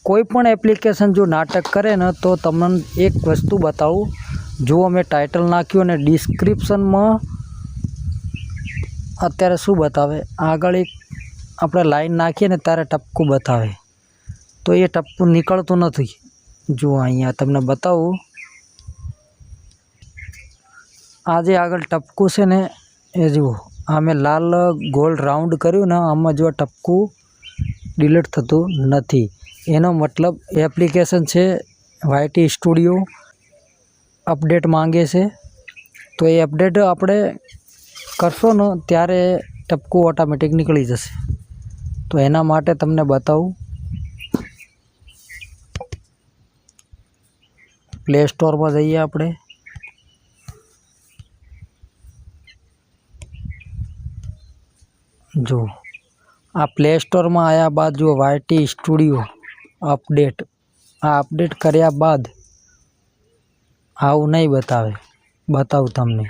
कोईपण application जो नाटक करे ने तो तमने एक वस्तु बताऊँ। जो मैं टाइटल नाख्यु ने डिस्क्रिप्शन में अत्यारे शू बतावे, आगळ एक अपने लाइन नाखीए ने त्यारे टपकू बतावे, तो ये टपकू निकलतु नथी। जो अहींया तमने बतावुं, आज आगळ टपकू छे ने ए जुओ, आ मैं लाल गोल राउंड कर्युं ने आमां जो टपकू डिलीट थतुं नथी। एनो मतलब एप्लिकेशन छे YT स्टूडियो अपडेट मांगे छे, तो ये अपडेट आपणे करशो ने त्यारे टपकू ऑटोमेटिक निकली जशे। तो एना माटे तमने बतावुं, प्ले स्टोर में जईए आपणे। जो आ प्ले स्टोर में आया बाद जो YT स्टूडियो अपडेट, आ अपडेट कर्या बाद आवुं नहीं बतावे। बतावुं तमने,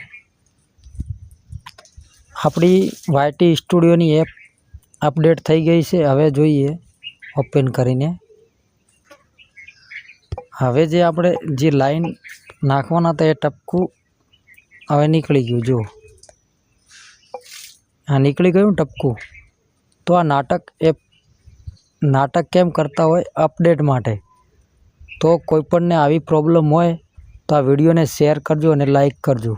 अपनी YT स्टूडियो नी एप अपडेट थई गई है। हवे जोईए ओपन करीने, हवे जे आपणे जे लाइन नाखवाना था ए टपकू हवे निकली गयुं। जो आ निकली गयुं टपकू। तो आ नाटक एप नाटक केम करता होय अपडेट माटे। तो कोईपण ने आवी प्रॉब्लम होय तो आ विडियो ने शेर करजो अने लाइक करजो।